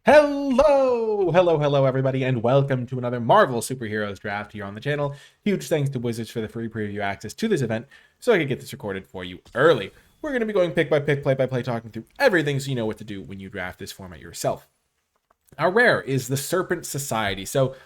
Hello, everybody, and welcome to another Marvel Superheroes draft here on the channel. Huge thanks to Wizards for the free preview access to this event, so I could get this recorded for you early. We're going to be going pick by pick, play by play, talking through everything so you know what to do when you draft this format yourself. Our rare is the Serpent Society. So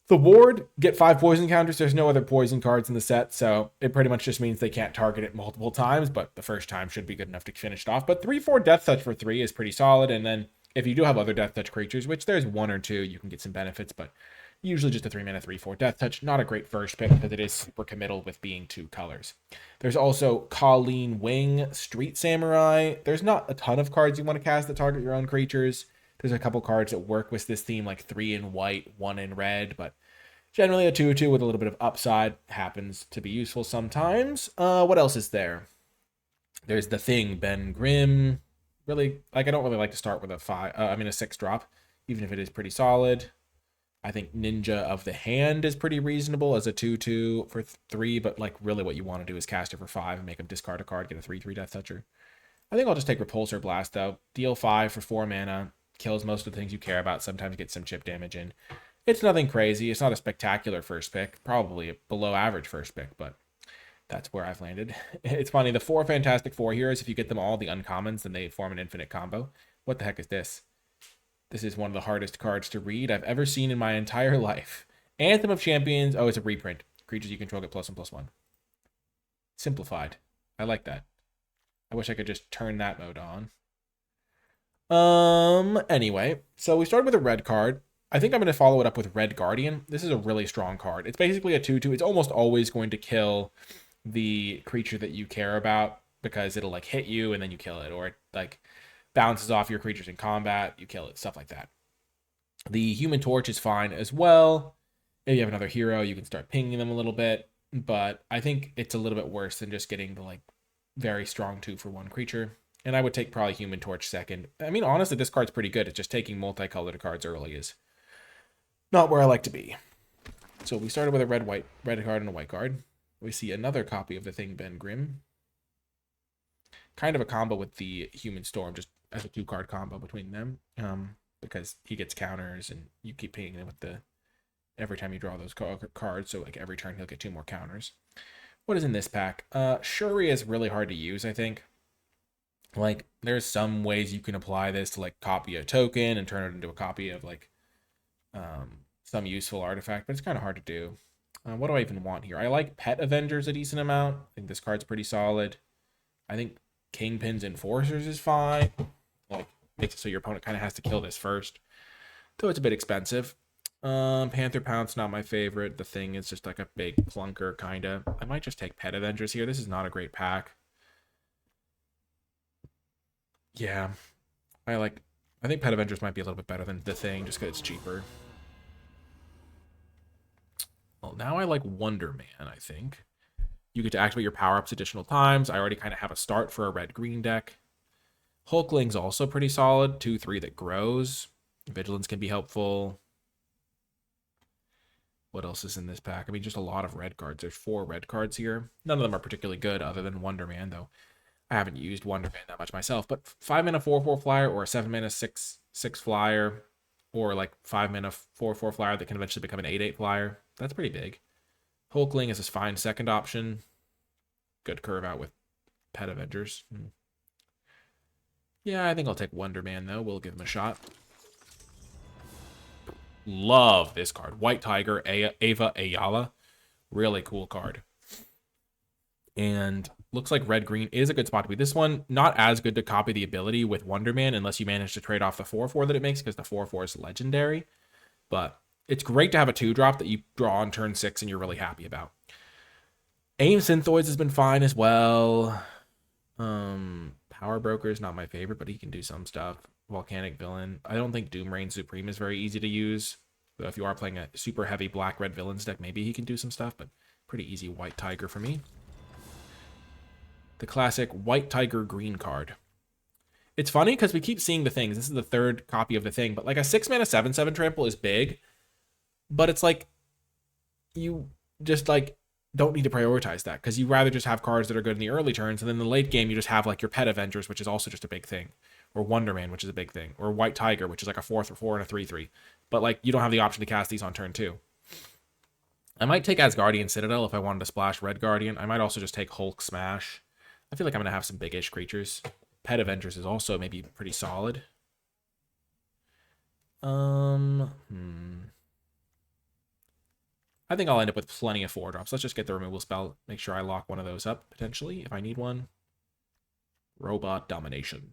the ward get 5 poison counters. There's no other poison cards in the set, so it pretty much just means they can't target it multiple times, but the first time should be good enough to finish it off. But 3/4 Death Touch for 3 is pretty solid, and then if you do have other Death Touch creatures, which there's 1 or 2, you can get some benefits, but usually just a 3-mana 3/4 Death Touch. Not a great first pick because it is super committal with being 2 colors. There's also Colleen Wing, Street Samurai. There's not a ton of cards you want to cast that target your own creatures. There's a couple cards that work with this theme, like 3 in white, 1 in red, but generally a 2/2 with a little bit of upside happens to be useful sometimes. What else is there? There's the Thing, Ben Grimm. Really, like, I don't really like to start with a 6 drop, even if it is pretty solid. I think Ninja of the Hand is pretty reasonable as a 2/2 for 3, but like really what you want to do is cast it for 5 and make him discard a card, get a 3/3 Death Toucher. I think I'll just take Repulsor Blast though. Deal 5 for 4 mana, kills most of the things you care about, sometimes get some chip damage in. It's nothing crazy. It's not a spectacular first pick, probably a below average first pick, but that's where I've landed. It's funny, the 4 Fantastic Four heroes, if you get them all, the uncommons, then they form an infinite combo. What the heck is this? This is one of the hardest cards to read I've ever seen in my entire life. Anthem of Champions. Oh, it's a reprint. Creatures you control get +1/+1. Simplified. I like that. I wish I could just turn that mode on. Anyway, so we started with a red card. I think I'm going to follow it up with Red Guardian. This is a really strong card. It's basically a 2/2. It's almost always going to kill the creature that you care about because it'll like hit you and then you kill it, or it like bounces off your creatures in combat, you kill it, stuff like that. The Human Torch is fine as well. If you have another hero, you can start pinging them a little bit, but I think it's a little bit worse than just getting the like very strong 2-for-1 creature. And I would take probably Human Torch second. I mean, honestly, this card's pretty good. It's just taking multicolored cards early is not where I like to be. So we started with a red card and a white card. We see another copy of the Thing, Ben Grimm. Kind of a combo with the Human Storm, just as a 2-card combo between them. Because he gets counters and you keep pinging him with the every time you draw those cards. So like every turn he'll get 2 more counters. What is in this pack? Shuri is really hard to use, I think. Like there's some ways you can apply this to like copy a token and turn it into a copy of like some useful artifact, but it's kind of hard to do. What do I even want here? I like Pet Avengers a decent amount. I think this card's pretty solid. I think Kingpin's Enforcers is fine. Like makes it so your opponent kind of has to kill this first, though it's a bit expensive. Panther Pounce, not my favorite. The Thing is just like a big clunker, kinda. I might just take Pet Avengers here. This is not a great pack. Yeah, I think Pet Avengers might be a little bit better than the Thing just because it's cheaper. Well, now I like Wonder Man, I think. You get to activate your power-ups additional times. I already kind of have a start for a red-green deck. Hulkling's also pretty solid. 2/3 that grows. Vigilance can be helpful. What else is in this pack? I mean, just a lot of red cards. There's 4 red cards here. None of them are particularly good other than Wonder Man, though. I haven't used Wonder Man that much myself, but 5-mana 4/4 flyer or a 7-mana 6/6 flyer or like 5-mana 4/4 flyer that can eventually become an 8/8 flyer. That's pretty big. Hulkling is a fine second option. Good curve out with Pet Avengers. Yeah, I think I'll take Wonder Man though. We'll give him a shot. Love this card. White Tiger, Ava Ayala. Really cool card. And looks like red-green is a good spot to be. This one, not as good to copy the ability with Wonder Man unless you manage to trade off the 4/4 that it makes because the 4/4 is legendary. But it's great to have a 2-drop that you draw on turn 6 and you're really happy about. AIM Synthoids has been fine as well. Power Broker is not my favorite, but he can do some stuff. Volcanic Villain. I don't think Doom Reign Supreme is very easy to use. So if you are playing a super heavy black-red villains deck, maybe he can do some stuff, but pretty easy White Tiger for me. The classic White Tiger green card. It's funny because we keep seeing the Things. This is the 3rd copy of the Thing, but like a 6-mana 7/7 trample is big, but it's like you just like don't need to prioritize that because you rather just have cards that are good in the early turns, and then in the late game you just have like your Pet Avengers, which is also just a big thing, or Wonder Man, which is a big thing, or White Tiger, which is like a 4/4 and a 3/3. But like you don't have the option to cast these on turn 2. I might take Asgardian Citadel if I wanted to splash Red Guardian. I might also just take Hulk Smash. I feel like I'm going to have some big-ish creatures. Pet Avengers is also maybe pretty solid. I think I'll end up with plenty of 4-drops. Let's just get the removal spell. Make sure I lock one of those up, potentially, if I need one. Robot Domination.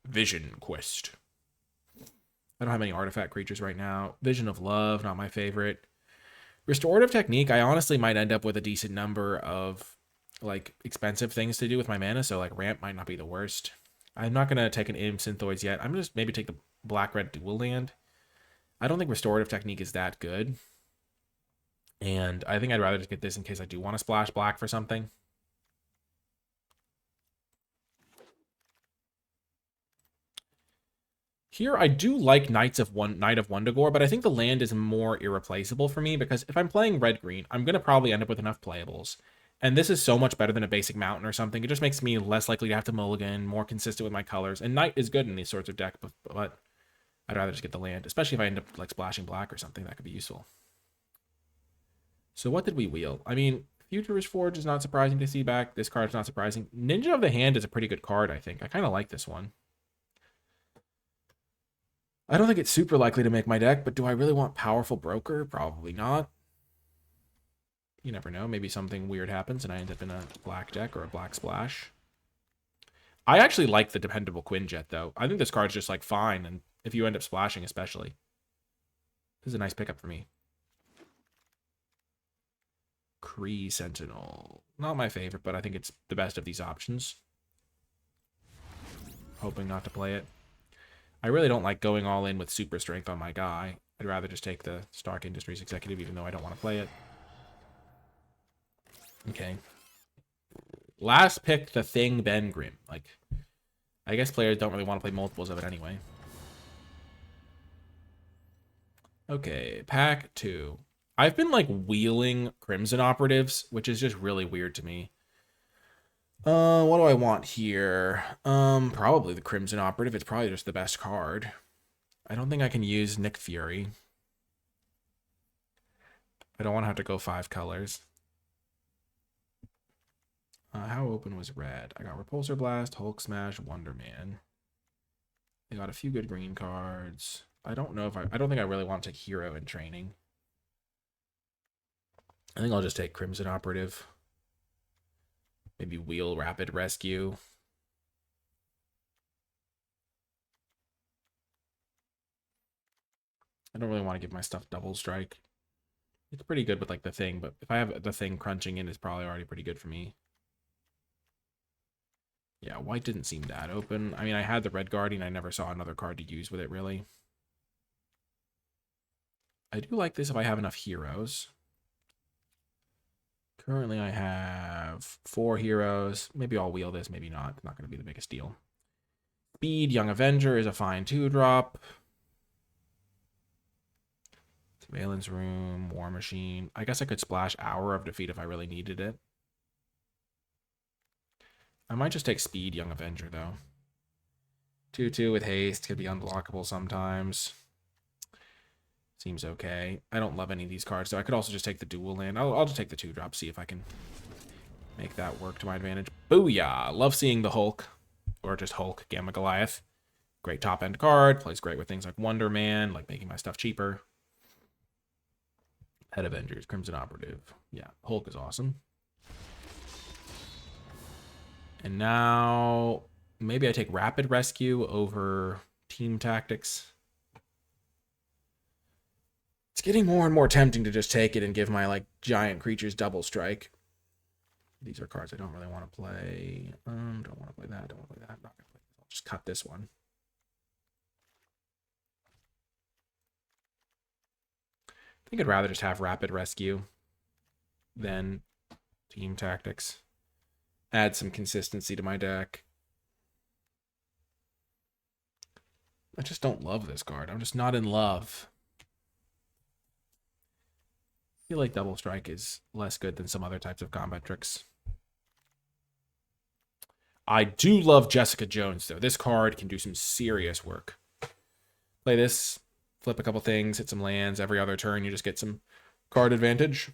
Vision Quest. I don't have any artifact creatures right now. Vision of Love, not my favorite. Restorative Technique, I honestly might end up with a decent number of like expensive things to do with my mana, so like Ramp might not be the worst. I'm not going to take an Imp Synthoids yet. I'm going to maybe take the Black-Red Dual Land. I don't think Restorative Technique is that good. And I think I'd rather just get this in case I do want to splash black for something. Here, I do like Knight of Wundagore, but I think the land is more irreplaceable for me because if I'm playing red-green, I'm going to probably end up with enough playables. And this is so much better than a basic mountain or something. It just makes me less likely to have to mulligan, more consistent with my colors. And Knight is good in these sorts of deck, but I'd rather just get the land, especially if I end up like splashing black or something. That could be useful. So what did we wheel? I mean, Futurist Forge is not surprising to see back. This card's not surprising. Ninja of the Hand is a pretty good card, I think. I kind of like this one. I don't think it's super likely to make my deck, but do I really want Powerful Broker? Probably not. You never know. Maybe something weird happens and I end up in a black deck or a black splash. I actually like the Dependable Quinjet, though. I think this card's just, like, fine, and if you end up splashing especially. This is a nice pickup for me. Kree Sentinel. Not my favorite, but I think it's the best of these options. Hoping not to play it. I really don't like going all in with super strength on my guy. I'd rather just take the Stark Industries Executive, even though I don't want to play it. Okay. Last pick, the Thing Ben Grimm. Like, I guess players don't really want to play multiples of it anyway. Okay, pack 2. I've been, like, wheeling Crimson Operatives, which is just really weird to me. What do I want here? Probably the Crimson Operative. It's probably just the best card. I don't think I can use Nick Fury. I don't want to have to go 5 colors. How open was red? I got Repulsor Blast, Hulk Smash, Wonder Man. I got a few good green cards. I don't know if I don't think I really want to take Hero in training. I think I'll just take Crimson Operative. Maybe wheel Rapid Rescue. I don't really want to give my stuff Double Strike. It's pretty good with like the Thing, but if I have the Thing crunching in, it's probably already pretty good for me. Yeah, white didn't seem that open. I mean, I had the Red Guardian. I never saw another card to use with it, really. I do like this if I have enough heroes. Currently, I have 4 heroes. Maybe I'll wheel this, maybe not. Not going to be the biggest deal. Speed, Young Avenger is a fine 2-drop. Surveillance Room, War Machine. I guess I could splash Hour of Defeat if I really needed it. I might just take Speed, Young Avenger, though. 2/2 with haste could be unblockable sometimes. Seems okay. I don't love any of these cards, so I could also just take the dual land. I'll just take the 2-drop, see if I can make that work to my advantage. Booyah! Love seeing the Hulk, or just Hulk, Gamma Goliath. Great top-end card. Plays great with things like Wonder Man, like making my stuff cheaper. Pet Avengers, Crimson Operative. Yeah, Hulk is awesome. And now, maybe I take Rapid Rescue over Team Tactics. It's getting more and more tempting to just take it and give my, like, giant creatures double strike. These are cards I don't really want to play. Don't want to play that, don't want to play that. Not gonna play this. I'll just cut this one. I think I'd rather just have Rapid Rescue than Team Tactics. Add some consistency to my deck. I just don't love this card. I'm just not in love. I feel like Double Strike is less good than some other types of combat tricks. I do love Jessica Jones, though. This card can do some serious work. Play this, flip a couple things, hit some lands. Every other turn, you just get some card advantage.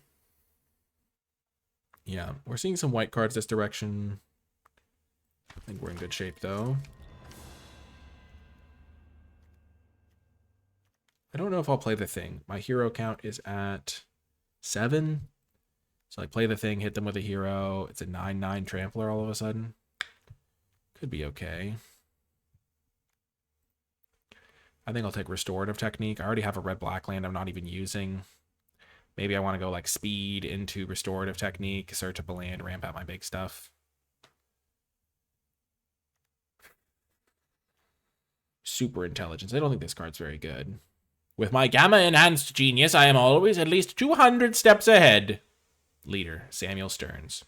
Yeah, we're seeing some white cards this direction. I think we're in good shape, though. I don't know if I'll play the thing. My hero count is at 7. So, like, play the thing, hit them with a hero. It's a 9/9 trampler all of a sudden. Could be okay. I think I'll take Restorative Technique. I already have a red-black land I'm not even using. Maybe I want to go, like, speed into Restorative Technique, search up a land, ramp out my big stuff. Super Intelligence. I don't think this card's very good. With my Gamma-enhanced genius, I am always at least 200 steps ahead. Leader, Samuel Stearns.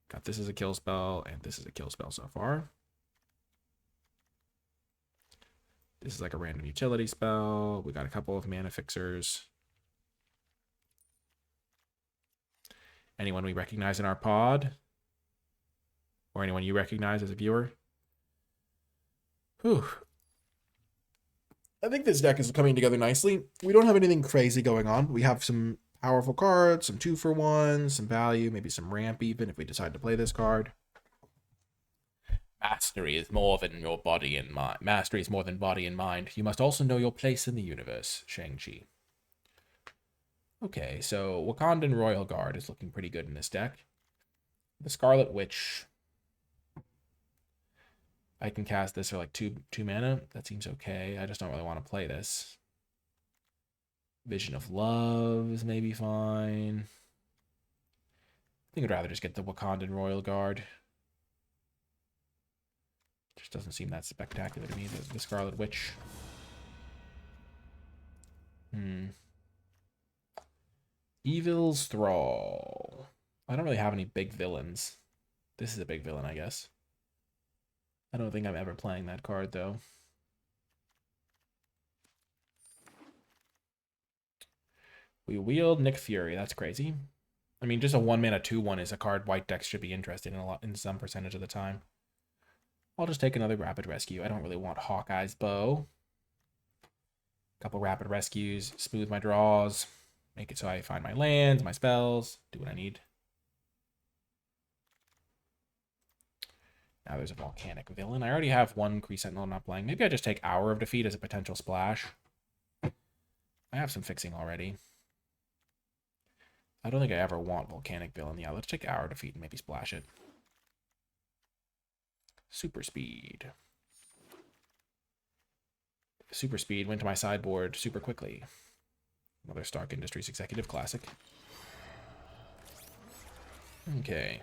Got this as a kill spell, and this is a kill spell so far. This is like a random utility spell. We got a couple of mana fixers. Anyone we recognize in our pod? Or anyone you recognize as a viewer? Whew. I think this deck is coming together nicely. We don't have anything crazy going on. We have some powerful cards, some 2-for-1s, some value, maybe some ramp even if we decide to play this card. Mastery is more than your body and mind. Mastery is more than body and mind. You must also know your place in the universe, Shang-Chi. Okay, so Wakandan Royal Guard is looking pretty good in this deck. The Scarlet Witch. I can cast this for like 2 mana. That seems okay. I just don't really want to play this. Vision of Love is maybe fine. I think I'd rather just get the Wakandan Royal Guard. Just doesn't seem that spectacular to me, the Scarlet Witch. Evil's Thrall. I don't really have any big villains. This is a big villain, I guess. I don't think I'm ever playing that card, though. We wield Nick Fury. That's crazy. I mean, just a 1-mana 2/1 is a card white decks should be interested in some percentage of the time. I'll just take another Rapid Rescue. I don't really want Hawkeye's Bow. Couple Rapid Rescues, smooth my draws, make it so I find my lands, my spells, do what I need. Now there's a Volcanic Villain. I already have one Kree Sentinel I'm not playing. Maybe I just take Hour of Defeat as a potential splash. I have some fixing already. I don't think I ever want Volcanic Villain. Yeah, let's take Hour of Defeat and maybe splash it. Super Speed. Super Speed went to my sideboard super quickly. Another Stark Industries Executive Classic. Okay.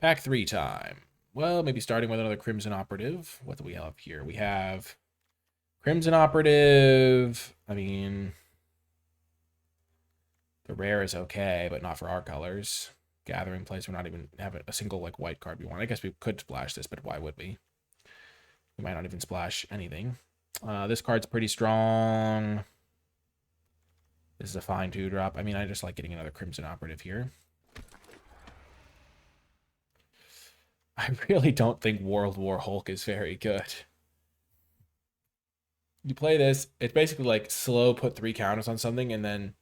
Pack 3 time. Well, maybe starting with another Crimson Operative. What do we have here? We have Crimson Operative. I mean, the rare is okay, but not for our colors. Gathering Place, we're not even have a single like white card we want. I guess we could splash this, but why would we? We might not even splash anything. This card's pretty strong. This is a fine 2-drop. I mean, I just like getting another Crimson Operative here. I really don't think World War Hulk is very good. You play this, it's basically like slow put 3 counters on something and then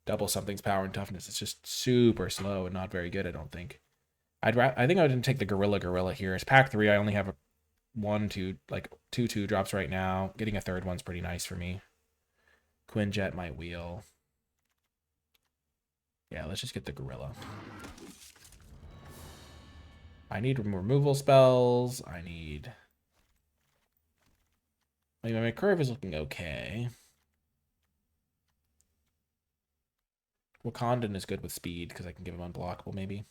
double something's power and toughness. It's just super slow and not very good, I don't think. I think I would take the Gorilla here. It's pack 3. I only have a 2 2-drops right now. Getting a third one's pretty nice for me. Quinjet might wheel. Yeah, let's just get the Gorilla. I need removal spells. I mean, my curve is looking okay. Wakandan is good with speed because I can give him unblockable, maybe.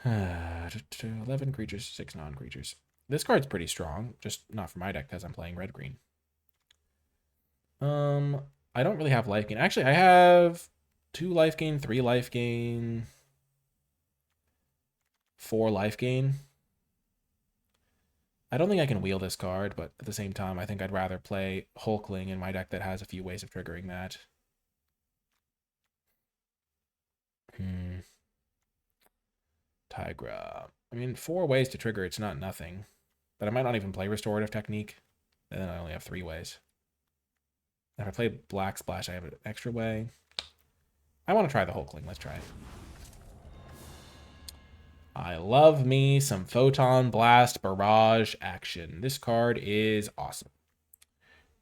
11 creatures, 6 non-creatures. This card's pretty strong, just not for my deck because I'm playing red-green. I don't really have life gain. Actually, I have 2 life gain, 3 life gain, 4 life gain. I don't think I can wheel this card, but at the same time, I think I'd rather play Hulkling in my deck that has a few ways of triggering that. Tigra. I mean, 4 ways to trigger, it's not nothing. But I might not even play Restorative Technique. And then I only have 3 ways. If I play Black Splash, I have an extra way. I want to try the Hulkling. Let's try it. I love me some Photon Blast Barrage action. This card is awesome.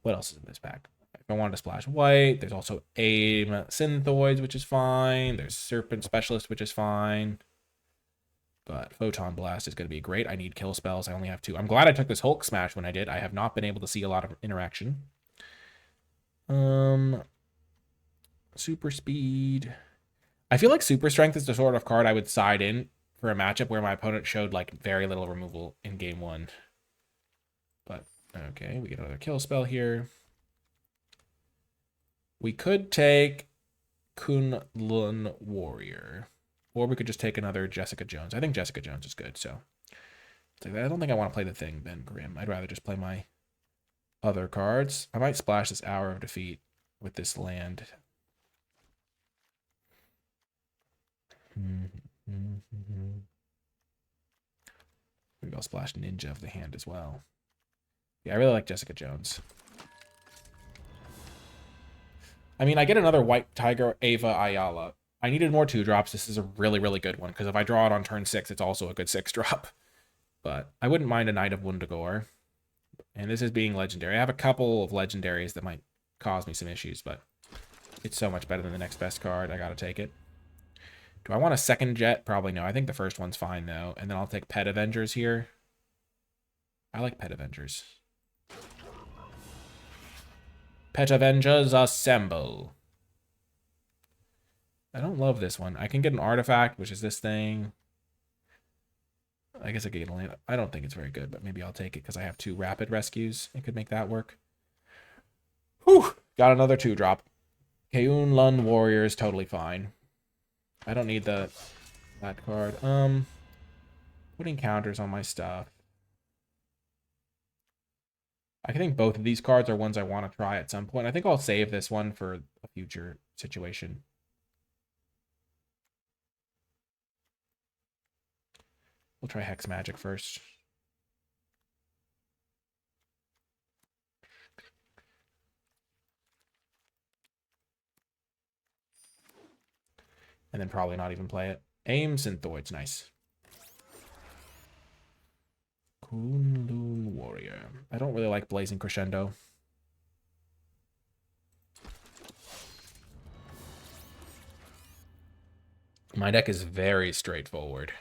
What else is in this pack? If I wanted to splash white, there's also Aim Synthoids, which is fine. There's Serpent Specialist, which is fine. But Photon Blast is going to be great. I need kill spells. I only have 2. I'm glad I took this Hulk Smash when I did. I have not been able to see a lot of interaction. Super Speed. I feel like Super Strength is the sort of card I would side in for a matchup where my opponent showed like very little removal in game 1. But okay, we get another kill spell here. We could take Kunlun Warrior. Or we could just take another Jessica Jones. I think Jessica Jones is good, so. I don't think I want to play the thing, Ben Grimm. I'd rather just play my other cards. I might splash this Hour of Defeat with this land. Maybe I'll splash Ninja of the Hand as well. Yeah, I really like Jessica Jones. I mean, I get another White Tiger Ava Ayala. I needed more 2-drops. This is a really, really good one, because if I draw it on turn 6, it's also a good 6-drop. But I wouldn't mind a Knight of Wundagore. And this is being legendary. I have a couple of legendaries that might cause me some issues, but it's so much better than the next best card. I gotta take it. Do I want a second jet? Probably no. I think the first one's fine, though. And then I'll take Pet Avengers here. I like Pet Avengers. Pet Avengers assemble. I don't love this one. I can get an artifact, which is this thing. I guess I could get a land. I don't think it's very good, but maybe I'll take it because I have 2 rapid rescues. It could make that work. Whew! Got another 2-drop. Kunlun Warrior is totally fine. I don't need that card. Putting counters on my stuff. I think both of these cards are ones I want to try at some point. I think I'll save this one for a future situation. We'll try Hex Magic first. And then probably not even play it. Aim Synthoids, nice. Kunlun Warrior. I don't really like Blazing Crescendo. My deck is very straightforward.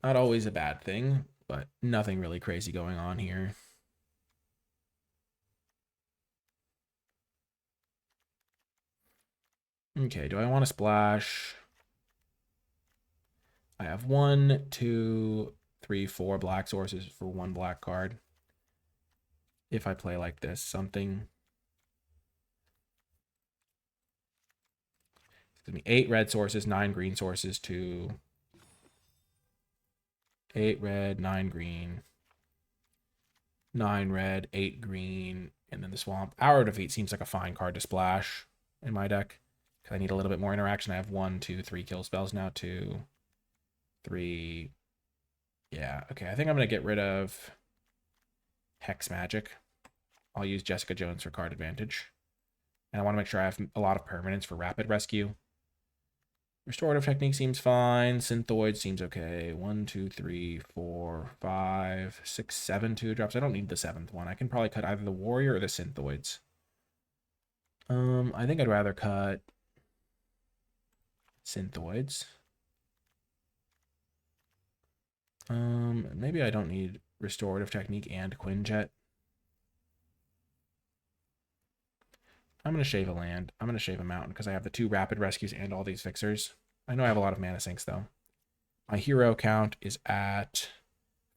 Not always a bad thing, but nothing really crazy going on here. Okay, do I want to splash? I have 1, 2, 3, 4 black sources for 1 black card. If I play like this, something. Excuse me, 8 red sources, 9 green sources to 8 red, 9 green, 9 red, 8 green, and then the swamp. Hour of Defeat seems like a fine card to splash in my deck. Because I need a little bit more interaction. I have 1, 2, 3 kill spells now. 2, 3. Yeah, okay. I think I'm going to get rid of Hex Magic. I'll use Jessica Jones for card advantage. And I want to make sure I have a lot of permanents for rapid rescue. Restorative Technique seems fine. Synthoid seems okay. 1, 2, 3, 4, 5, 6, 7 2-drops. I don't need the 7th one. I can probably cut either the Warrior or the Synthoids. I think I'd rather cut Synthoids. Maybe I don't need Restorative Technique and Quinjet. I'm going to shave a land. I'm going to shave a mountain because I have the 2 rapid rescues and all these fixers. I know I have a lot of mana sinks, though. My hero count is at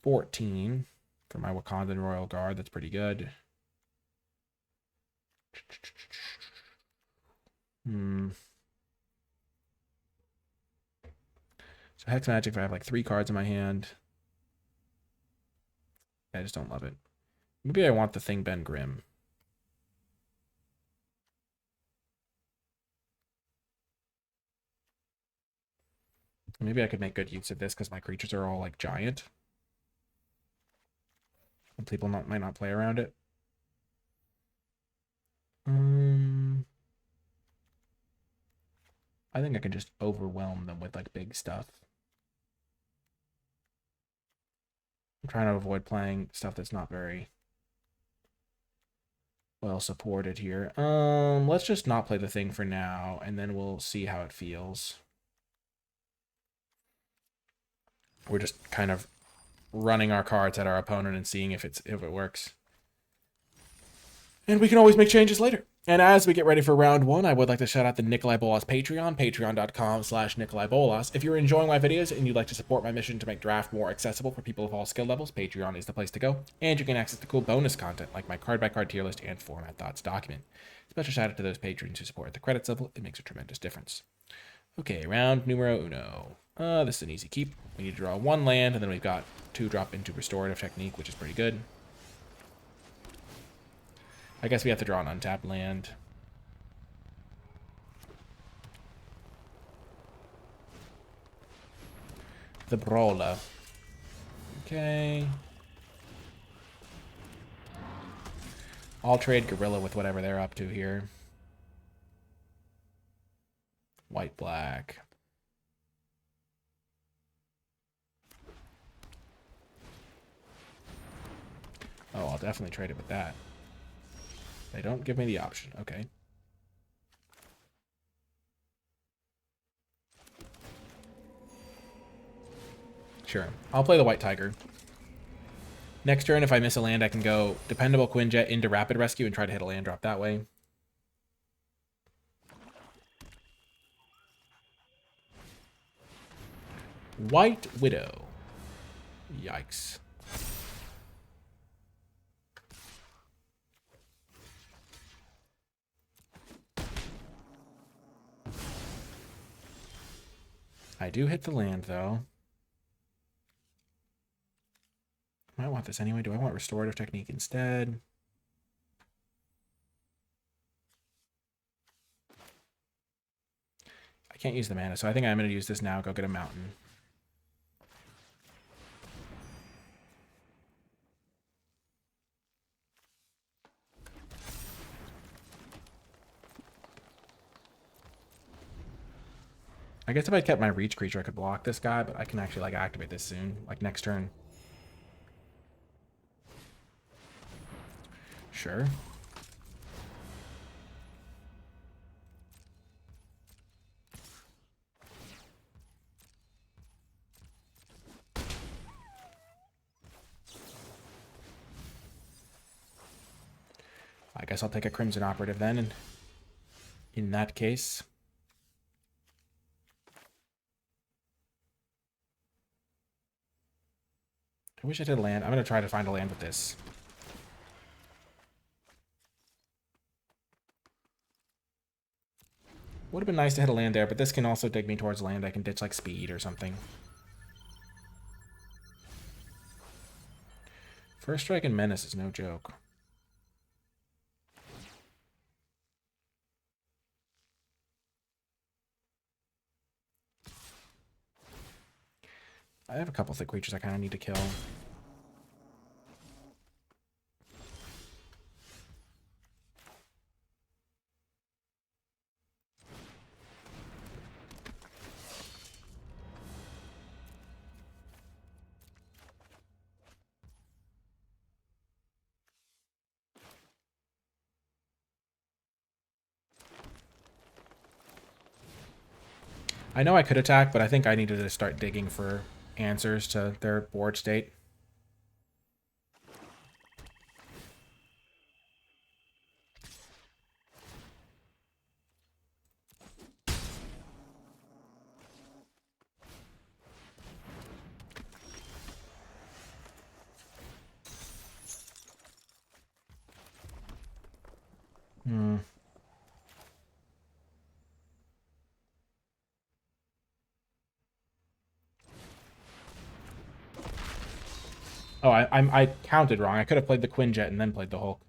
14 for my Wakandan Royal Guard. That's pretty good. So Hex Magic, if I have like 3 cards in my hand. I just don't love it. Maybe I want the thing Ben Grimm. Maybe I could make good use of this because my creatures are all like giant. And people might not play around it. I think I can just overwhelm them with like big stuff. I'm trying to avoid playing stuff that's not very well supported here. Let's just not play the thing for now, and then we'll see how it feels. We're just kind of running our cards at our opponent and seeing if it works. And we can always make changes later. And as we get ready for round one, I would like to shout out the NicolaiBolas Patreon, patreon.com/NicolaiBolas. If you're enjoying my videos and you'd like to support my mission to make draft more accessible for people of all skill levels, Patreon is the place to go. And you can access the cool bonus content like my card-by-card tier list and format thoughts document. Special shout out to those patrons who support at the credits level. It makes a tremendous difference. Okay, round numero uno. This is an easy keep. We need to draw one land, and then we've got 2-drop into Restorative Technique, which is pretty good. I guess we have to draw an untapped land. The Brawler. Okay. I'll trade Gorilla with whatever they're up to here. White, black. Oh, I'll definitely trade it with that. They don't give me the option. Okay. Sure. I'll play the White Tiger. Next turn, if I miss a land, I can go Dependable Quinjet into Rapid Rescue and try to hit a land drop that way. White Widow. Yikes. I do hit the land, though. I might want this anyway. Do I want Restorative Technique instead? I can't use the mana, so I think I'm going to use this now. Go get a mountain. I guess if I kept my reach creature, I could block this guy, but I can actually like activate this soon, like next turn. Sure. I guess I'll take a Crimson Operative then, and in that case. I wish I did land. I'm going to try to find a land with this. Would have been nice to hit a land there, but this can also dig me towards land. I can ditch like speed or something. First Strike and Menace is no joke. I have a couple thick creatures I kind of need to kill. I know I could attack, but I think I needed to start digging for answers to their board state. Oh, I counted wrong. I could have played the Quinjet and then played the Hulk.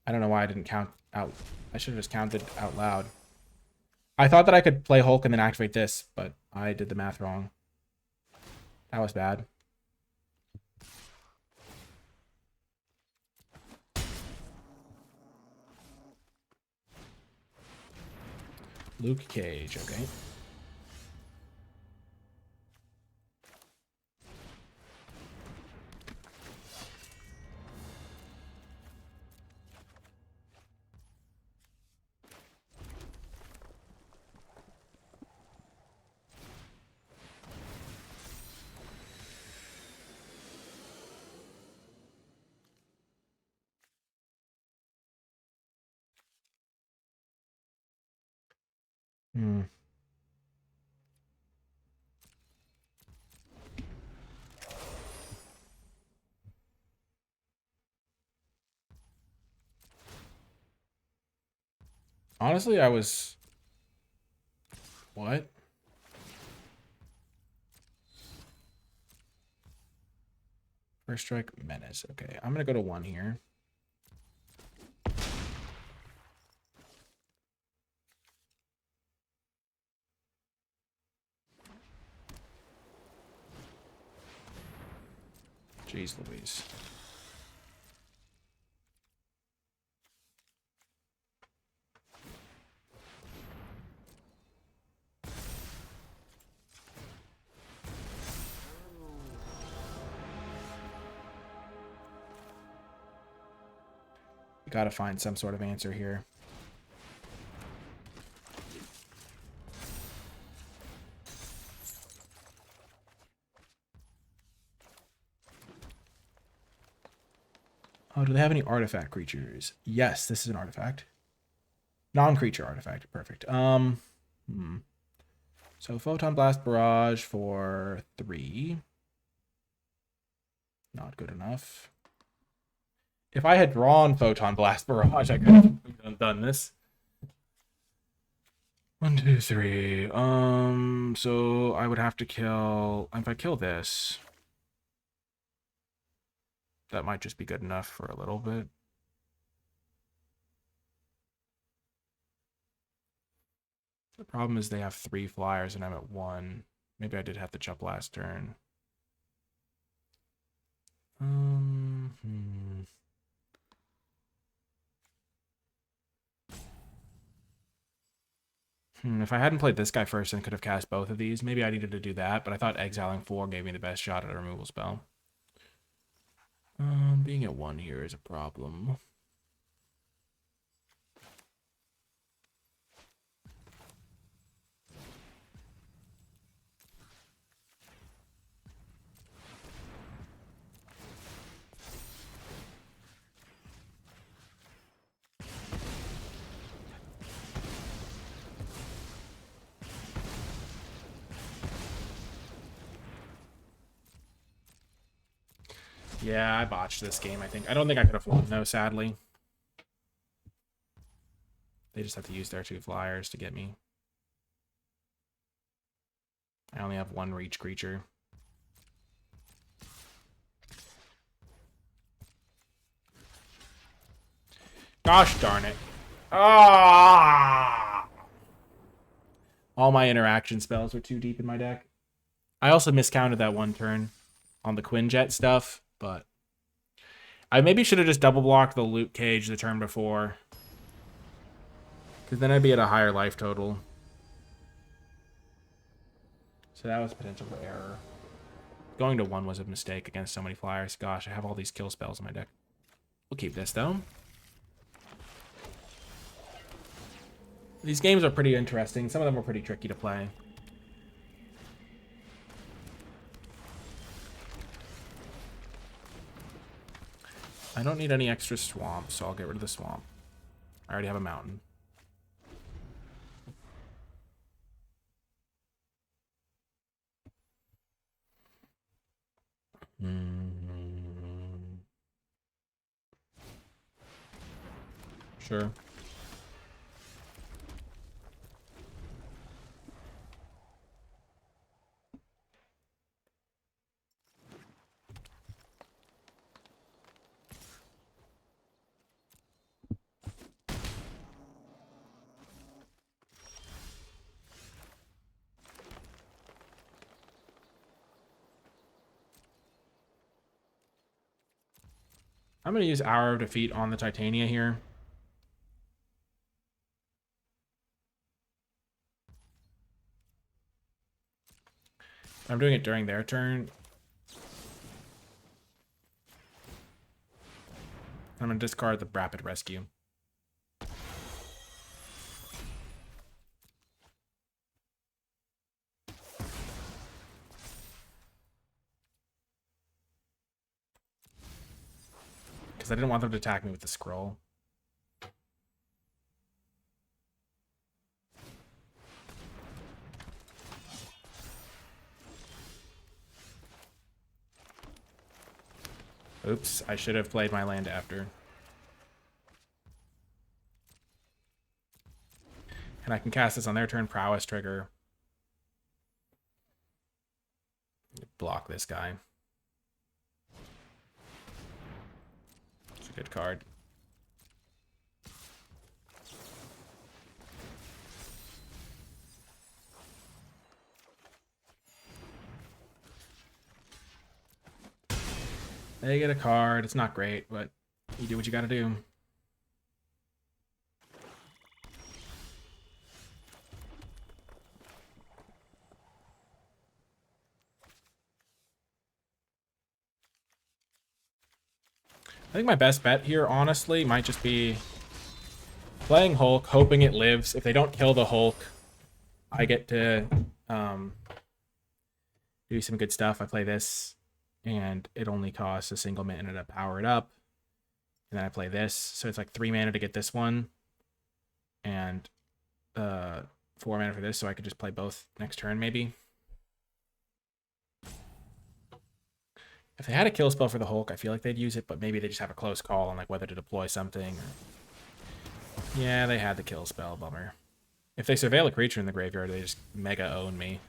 I don't know why I didn't count out. I should have just counted out loud. I thought that I could play Hulk and then activate this, but I did the math wrong. That was bad. Luke Cage, okay. Hmm. Honestly, I was... What? First strike, menace. Okay, I'm gonna go to 1 here. Jeez Louise. We gotta find some sort of answer here. Oh, do they have any artifact creatures? Yes, this is an artifact. Non-creature artifact. Perfect. So Photon Blast Barrage for 3. Not good enough. If I had drawn Photon Blast Barrage, I could have done this. 1, 2, 3. So I would have to kill... If I kill this, that might just be good enough for a little bit. The problem is they have 3 flyers and I'm at 1. Maybe I did have to jump last turn. If I hadn't played this guy first and could have cast both of these, maybe I needed to do that, but I thought exiling 4 gave me the best shot at a removal spell. Being at 1 here is a problem. Yeah, I botched this game, I think. I don't think I could have won, though, sadly. They just have to use their 2 flyers to get me. I only have 1 reach creature. Gosh darn it. Ah! All my interaction spells were too deep in my deck. I also miscounted that 1 turn on the Quinjet stuff, but I maybe should have just double blocked the Luke Cage the turn before, because then I'd be at a higher life total. So that was potential for error. Going to 1 was a mistake against so many flyers. Gosh, I have all these kill spells in my deck. We'll keep this, though. These games are pretty interesting. Some of them are pretty tricky to play. I don't need any extra swamp, so I'll get rid of the swamp. I already have a mountain. Sure. I'm going to use Hour of Defeat on the Titania here. I'm doing it during their turn. I'm going to discard the Rapid Rescue. Because I didn't want them to attack me with the scroll. Oops, I should have played my land after. And I can cast this on their turn, Prowess trigger. Block this guy. It's a good card. They get a card. It's not great, but you do what you gotta do. I think my best bet here, honestly, might just be playing Hulk, hoping it lives. If they don't kill the Hulk, I get to do some good stuff. I play this, and it only costs a single mana to power it up. And then I play this, so it's like 3 mana to get this one, and 4 mana for this, so I could just play both next turn, maybe. If they had a kill spell for the Hulk, I feel like they'd use it, but maybe they just have a close call on like whether to deploy something. Or... Yeah, they had the kill spell. Bummer. If they surveil a creature in the graveyard, they just mega own me.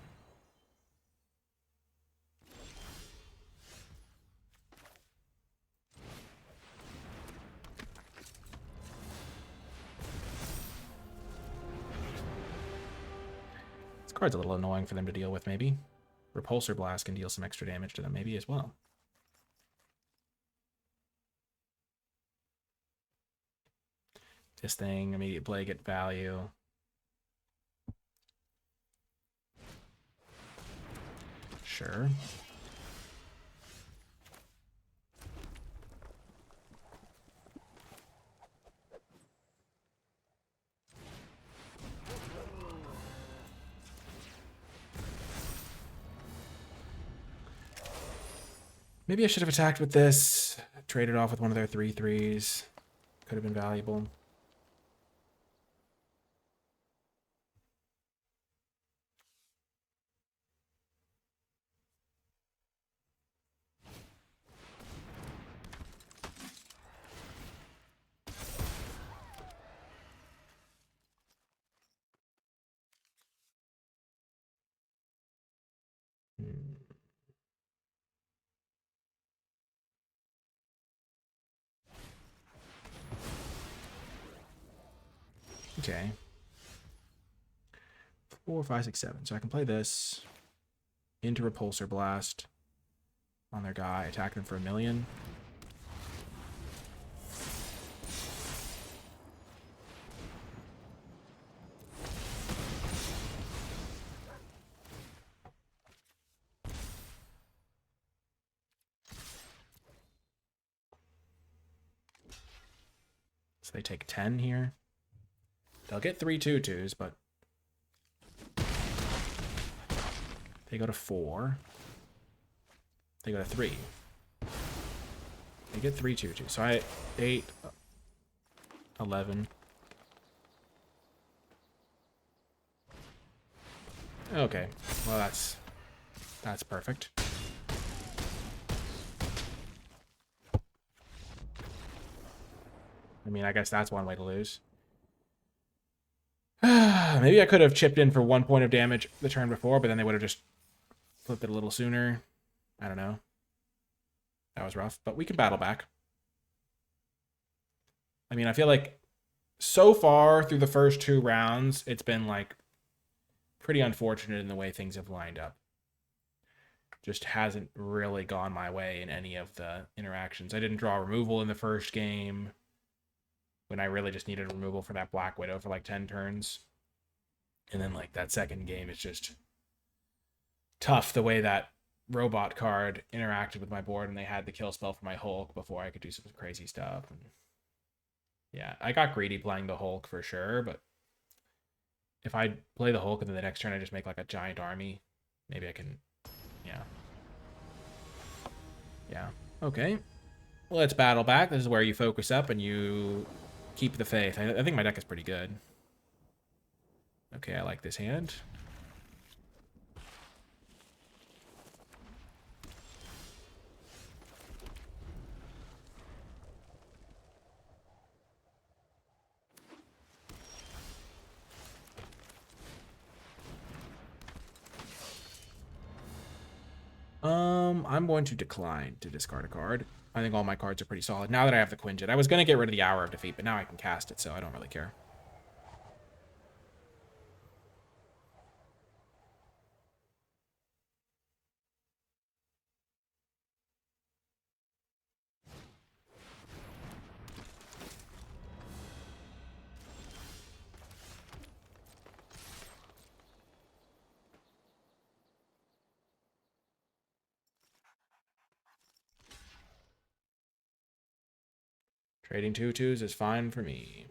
This card's a little annoying for them to deal with, maybe. Repulsor Blast can deal some extra damage to them, maybe, as well. This thing, immediate play, get value. Sure. Maybe I should have attacked with this, traded off with one of their 3/3s. Could have been valuable. Okay. 4, 5, 6, 7. So I can play this into Repulsor Blast on their guy, attack them for 1,000,000. So they take 10 here. They'll get 3 2/2s, but they go to 4. They go to 3. They get 3 2/2s. So I 8, 11. Okay, well that's perfect. I mean, I guess that's one way to lose. Maybe I could have chipped in for 1 point of damage the turn before, but then they would have just flipped it a little sooner. I don't know. That was rough, but we can battle back. I mean, I feel like so far through the first 2 rounds, it's been like pretty unfortunate in the way things have lined up. just hasn't really gone my way in any of the interactions. I didn't draw removal in the first game when I really just needed removal for that Black Widow for like 10 turns. And then like that second game, it's just tough the way that robot card interacted with my board, and they had the kill spell for my Hulk before I could do some crazy stuff. And yeah, I got greedy playing the Hulk for sure, but if I play the Hulk and then the next turn I just make like a giant army, maybe I can, yeah. Yeah, okay. Let's battle back. This is where you focus up and you keep the faith. I think my deck is pretty good. Okay, I like this hand. I'm going to decline to discard a card. I think all my cards are pretty solid. Now that I have the Quinjet, I was going to get rid of the Hour of Defeat, but now I can cast it, so I don't really care. Trading 2/2s is fine for me.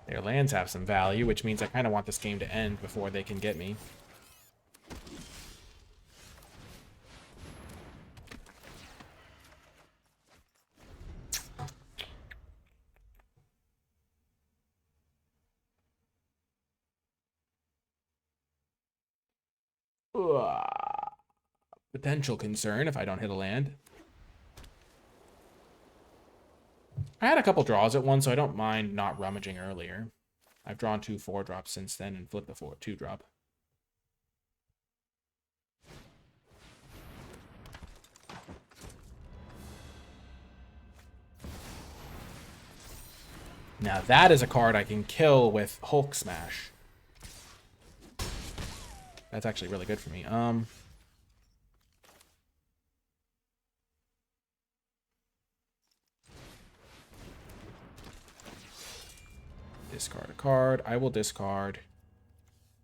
Their lands have some value, which means I kind of want this game to end before they can get me. Potential concern if I don't hit a land. I had a couple draws at once, so I don't mind not rummaging earlier. I've drawn 2 4-drops since then and flipped the 2-drop. Now that is a card I can kill with Hulk Smash. That's actually really good for me. Discard a card. I will discard.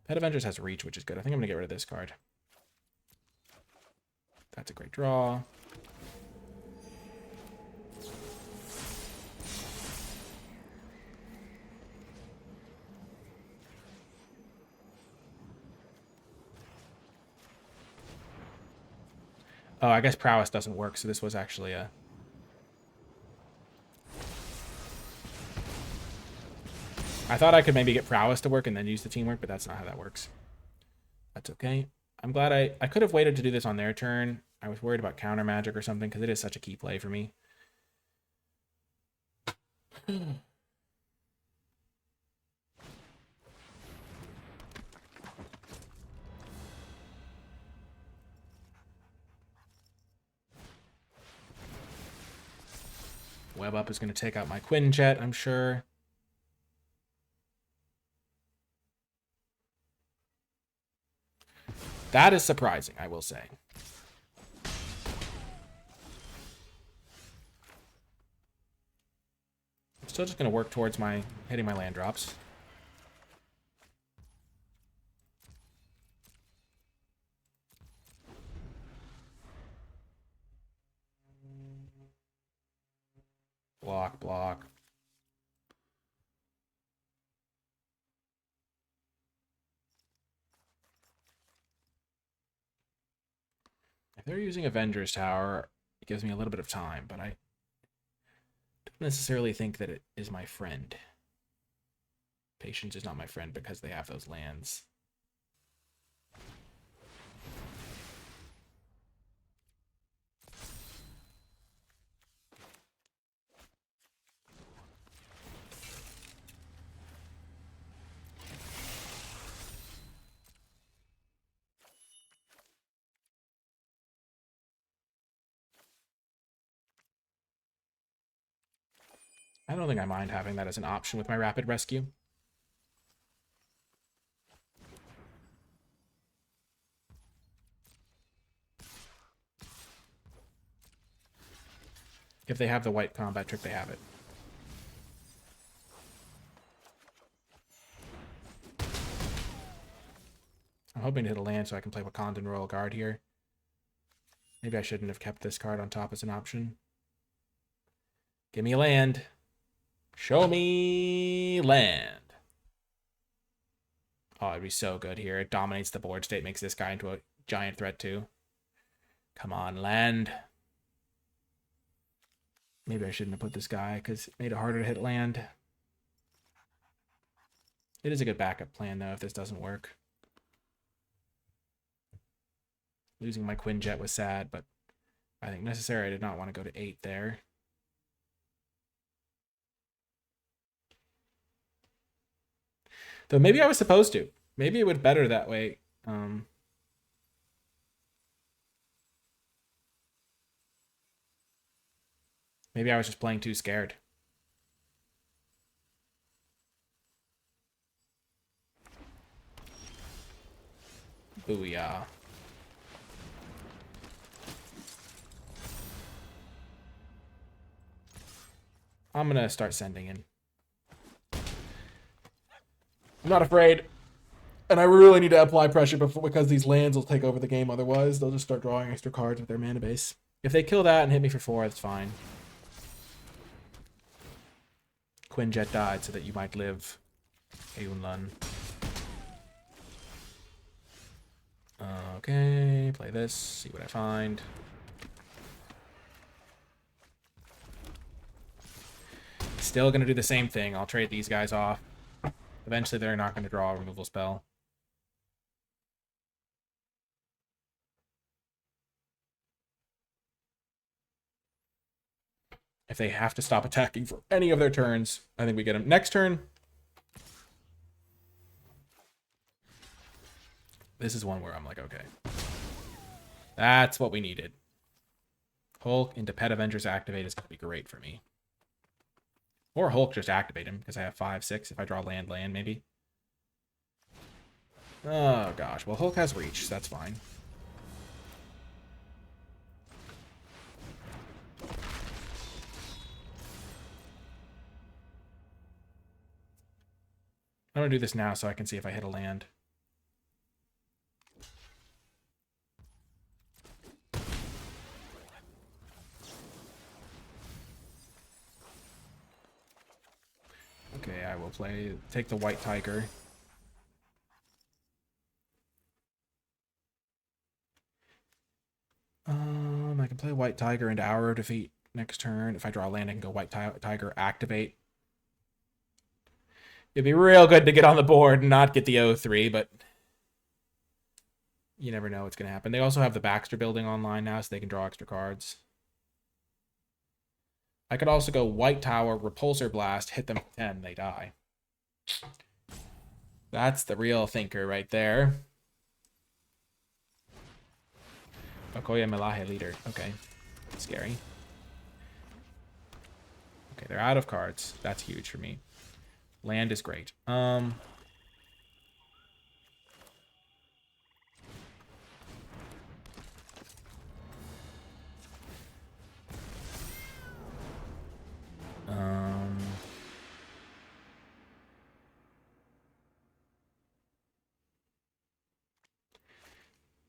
Pet Avengers has reach, which is good. I think I'm going to get rid of this card. That's a great draw. Oh, I guess Prowess doesn't work, so this was actually a... I thought I could maybe get Prowess to work and then use the teamwork, but that's not how that works. That's okay. I'm glad I could have waited to do this on their turn. I was worried about counter magic or something, because it is such a key play for me. Web Up is going to take out my Quinjet, I'm sure. That is surprising, I will say. I'm still just going to work towards my hitting my land drops. Block, block. If they're using Avengers Tower, it gives me a little bit of time, but I don't necessarily think that it is my friend. Patience is not my friend because they have those lands. I don't think I mind having that as an option with my rapid rescue. If they have the white combat trick, they have it. I'm hoping to hit a land so I can play Wakandan Royal Guard here. Maybe I shouldn't have kept this card on top as an option. Give me a land. Show me land. Oh, it'd be so good here. It dominates the board state, makes this guy into a giant threat too. Come on, land. Maybe I shouldn't have put this guy because it made it harder to hit land. It is a good backup plan though if this doesn't work. Losing my Quinjet was sad, but I think necessary. I did not want to go to 8 there. Though maybe I was supposed to. Maybe it would better that way. Maybe I was just playing too scared. Booyah. I'm going to start sending in. I'm not afraid. And I really need to apply pressure because these lands will take over the game. Otherwise, they'll just start drawing extra cards with their mana base. If they kill that and hit me for 4, that's fine. Quinjet died so that you might live. Eunlun. Okay, play this, see what I find. Still going to do the same thing. I'll trade these guys off. Eventually, they're not going to draw a removal spell. If they have to stop attacking for any of their turns, I think we get them. Next turn, this is one where I'm like, okay. That's what we needed. Hulk into Pet Avengers activate is going to be great for me. Or Hulk just activate him, because I have 5, 6. If I draw land, maybe. Oh, gosh. Well, Hulk has reach, so that's fine. I'm going to do this now so I can see if I hit a land. Okay, I will take the White Tiger. I can play White Tiger into Hour of Defeat next turn. If I draw land, I can go White Tiger, activate. It'd be real good to get on the board and not get the 0-3, but you never know what's going to happen. They also have the Baxter building online now, so they can draw extra cards. I could also go White Tower, Repulsor Blast, hit them for 10, they die. That's the real thinker right there. Okoye Melahe leader. Okay. Scary. Okay, they're out of cards. That's huge for me. Land is great.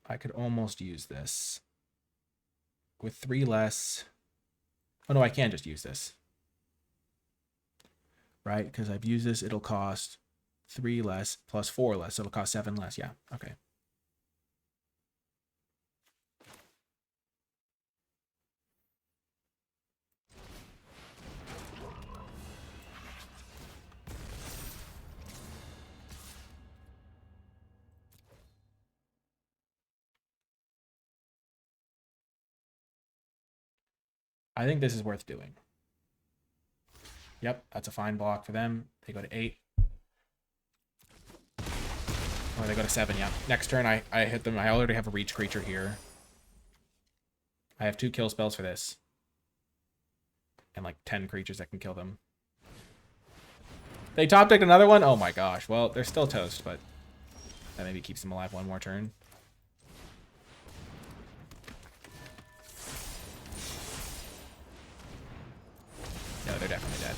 I could almost use this. With 3 less... Oh, no, I can just use this. Right? Because I've used this, it'll cost 3 less plus 4 less. So it'll cost 7 less. Yeah, okay. I think this is worth doing. Yep, that's a fine block for them. They go to 8. Or they go to 7, yeah. Next turn, I hit them. I already have a reach creature here. I have 2 kill spells for this. And like 10 creatures that can kill them. They top decked another one? Oh my gosh. Well, they're still toast, but that maybe keeps them alive one more turn. No, they're definitely dead.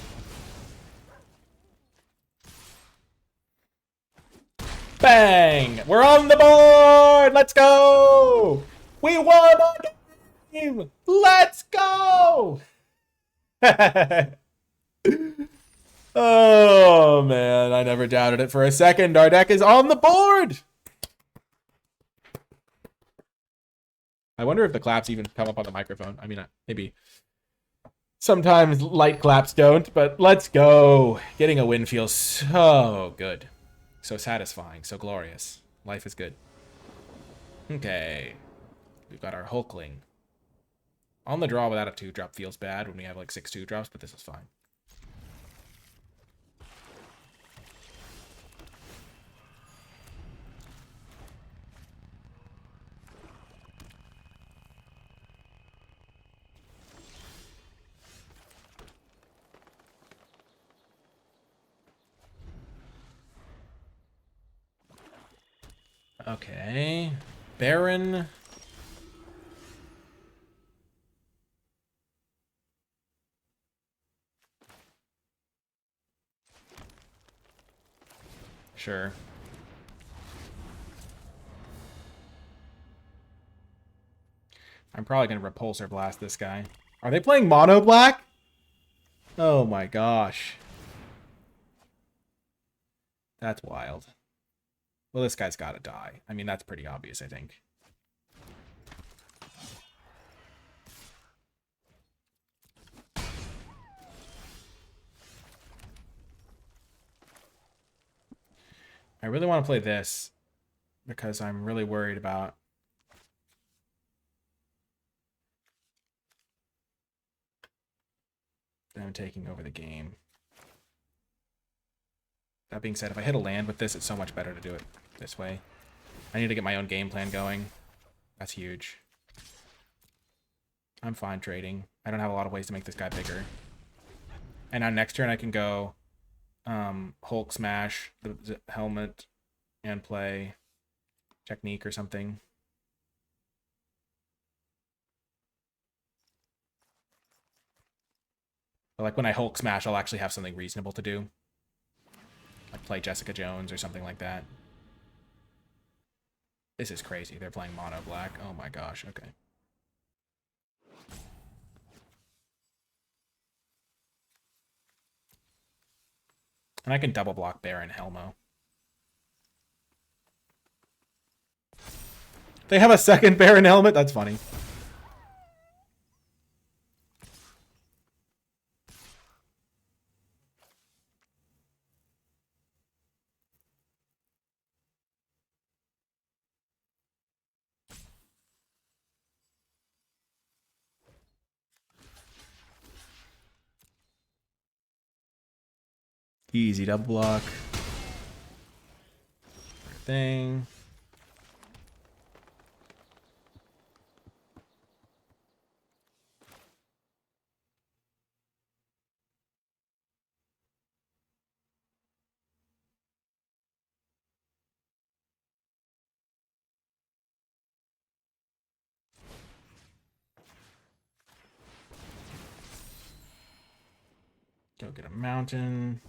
Bang! We're on the board! Let's go! We won our game! Let's go! Oh, man. I never doubted it for a second. Our deck is on the board! I wonder if the claps even come up on the microphone. I mean, maybe sometimes light claps don't, but let's go. Getting a win feels so good. So satisfying, so glorious. Life is good. Okay. We've got our Hulkling. On the draw without a 2-drop feels bad when we have like 6 2-drops, but this is fine. Okay. Baron. Sure. I'm probably going to Repulsor Blast this guy. Are they playing Mono Black? Oh my gosh. That's wild. Well, this guy's got to die. I mean, that's pretty obvious, I think. I really want to play this because I'm really worried about them taking over the game. That being said, if I hit a land with this, it's so much better to do it this way. I need to get my own game plan going. That's huge. I'm fine trading. I don't have a lot of ways to make this guy bigger. And now next turn I can go Hulk smash the helmet and play technique or something. But like when I Hulk smash, I'll actually have something reasonable to do. Like play Jessica Jones or something like that. This is crazy. They're playing mono black. Oh my gosh. Okay. And I can double block Baron Helmo. They have a second Baron helmet? That's funny. Easy double block. Thing. Go get a mountain.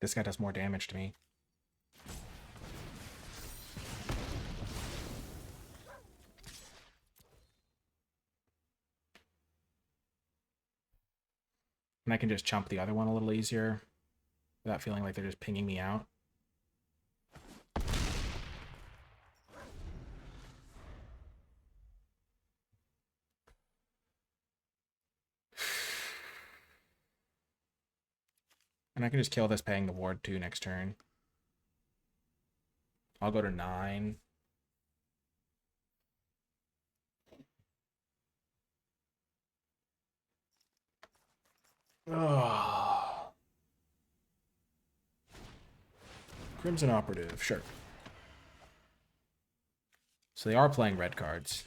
This guy does more damage to me. And I can just chump the other one a little easier without feeling like they're just pinging me out. And I can just kill this paying the ward too next turn. I'll go to 9. Oh. Crimson Operative, sure. So they are playing red cards.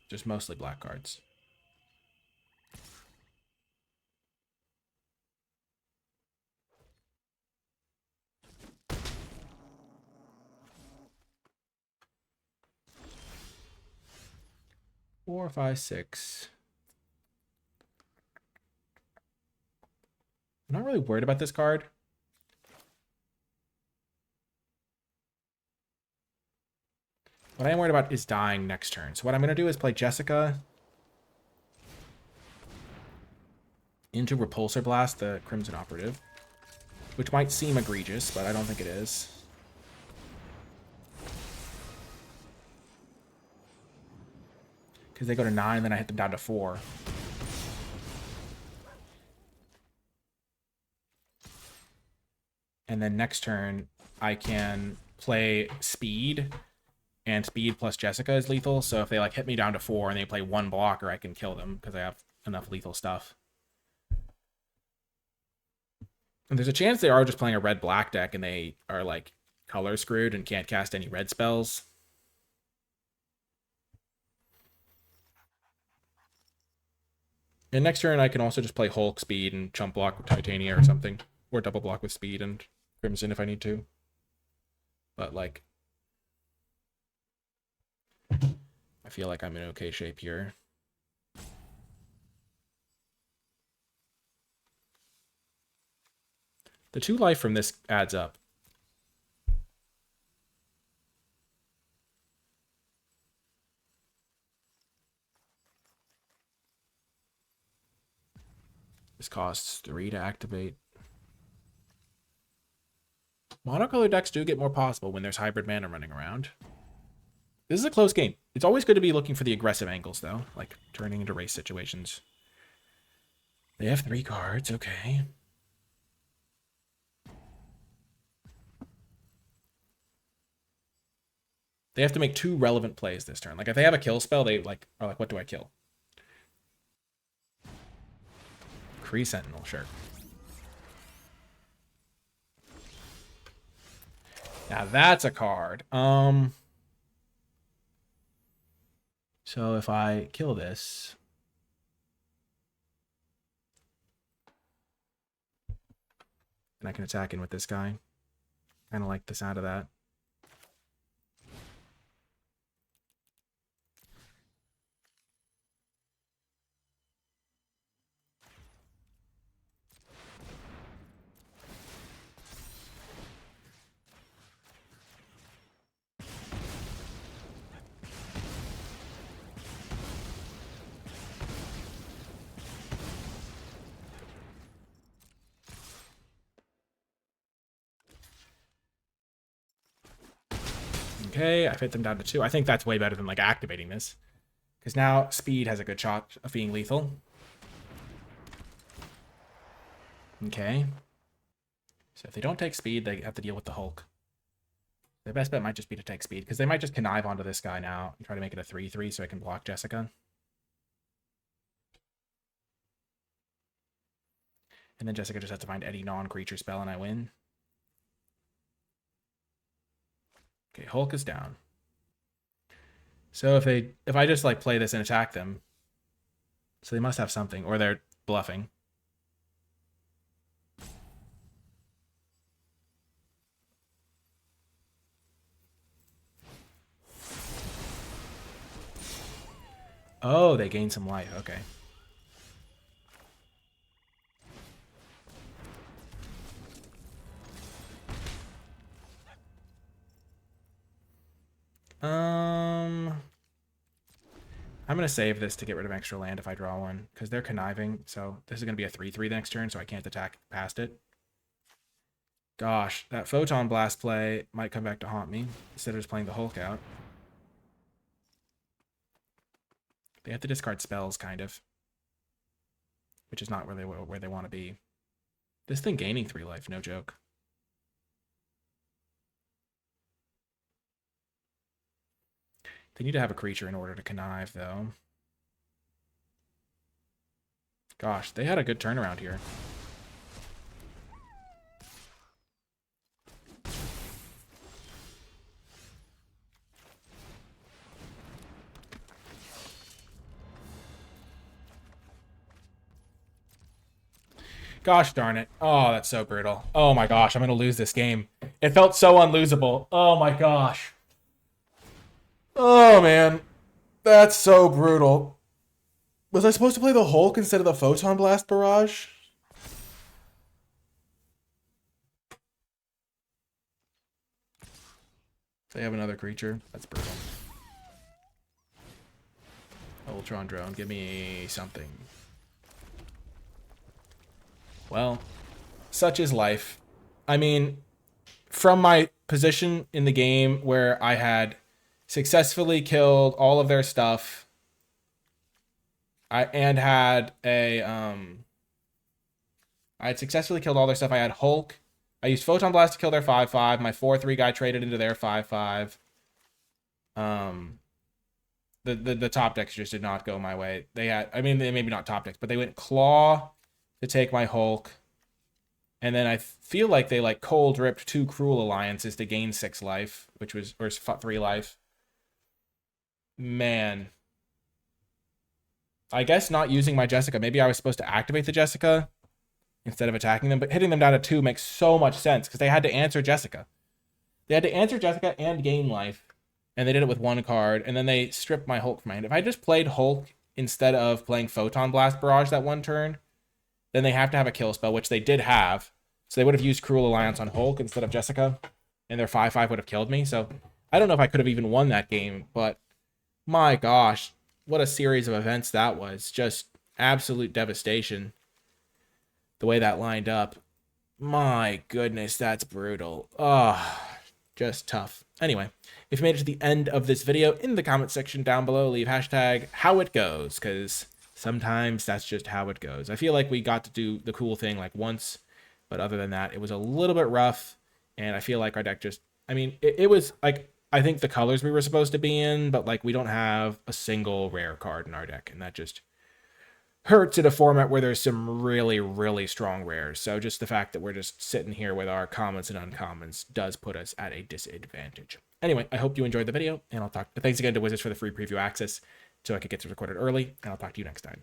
Just mostly black cards. Four, five, six. I'm not really worried about this card. What I am worried about is dying next turn. So what I'm going to do is play Jessica into Repulsor Blast, the Crimson Operative, which might seem egregious, but I don't think it is. Because they go to 9, then I hit them down to 4. And then next turn, I can play Speed, and Speed plus Jessica is lethal, so if they like hit me down to 4 and they play one blocker, I can kill them because I have enough lethal stuff. And there's a chance they are just playing a red-black deck and they are like color screwed and can't cast any red spells. And next turn I can also just play Hulk, Speed, and chump block with Titania or something. Or double block with Speed and Crimson if I need to. But like, I feel like I'm in okay shape here. The 2 life from this adds up. This costs 3 to activate. Monocolor decks do get more possible when there's hybrid mana running around. This is a close game. It's always good to be looking for the aggressive angles, though, like turning into race situations. They have 3 cards, okay. They have to make 2 relevant plays this turn. Like, if they have a kill spell, they like are like, what do I kill? Kree Sentinel, sure. Now that's a card. So if I kill this, and I can attack in with this guy. Kind of like the sound of that. Okay, I fit them down to 2. I think that's way better than like activating this. Because now Speed has a good shot of being lethal. Okay. So if they don't take Speed, they have to deal with the Hulk. Their best bet might just be to take Speed, because they might just connive onto this guy now and try to make it a 3/3 so I can block Jessica. And then Jessica just has to find any non-creature spell and I win. Okay, Hulk is down. So if I just like play this and attack them, so they must have something, or they're bluffing. Oh, they gain some life. Okay. I'm going to save this to get rid of extra land if I draw one, because they're conniving, so this is going to be a 3/3 next turn, so I can't attack past it. Gosh, that Photon Blast play might come back to haunt me, instead of just playing the Hulk out. They have to discard spells, kind of. Which is not where they want to be. This thing gaining 3 life, no joke. They need to have a creature in order to connive, though. Gosh, they had a good turnaround here. Gosh darn it. Oh, that's so brutal. Oh my gosh, I'm going to lose this game. It felt so unlosable. Oh my gosh. Oh man. That's so brutal. Was I supposed to play the Hulk instead of the Photon Blast Barrage? They have another creature. That's brutal. Ultron Drone, give me something. Well, such is life. I mean, from my position in the game where I had successfully killed all of their stuff, I had successfully killed all their stuff. I had Hulk. I used Photon Blast to kill their 5/5. My 4/3 guy traded into their 5/5. The top decks just did not go my way. They had, I mean, they maybe not top decks, but they went Claw to take my Hulk. And then I feel like they like cold ripped 2 Cruel Alliances to gain 6 life, which was, or 3 life. Man. I guess not using my Jessica. Maybe I was supposed to activate the Jessica instead of attacking them, but hitting them down to 2 makes so much sense because they had to answer Jessica. They had to answer Jessica and gain life, and they did it with 1 card, and then they stripped my Hulk from my hand. If I just played Hulk instead of playing Photon Blast Barrage that 1 turn, then they have to have a kill spell, which they did have. So they would have used Cruel Alliance on Hulk instead of Jessica, and their 5/5 would have killed me. So I don't know if I could have even won that game, but my gosh, what a series of events that was. Just absolute devastation. The way that lined up. My goodness, that's brutal. Just tough. Anyway, if you made it to the end of this video, in the comment section down below, leave hashtag how it goes, because sometimes that's just how it goes. I feel like we got to do the cool thing like once, but other than that, it was a little bit rough, and I feel like our deck just, I mean, it was like, I think the colors we were supposed to be in, but like we don't have a single rare card in our deck, and that just hurts in a format where there's some really, really strong rares. So just the fact that we're just sitting here with our commons and uncommons does put us at a disadvantage. Anyway, I hope you enjoyed the video, and I'll talk. Thanks again to Wizards for the free preview access so I could get this recorded early, and I'll talk to you next time.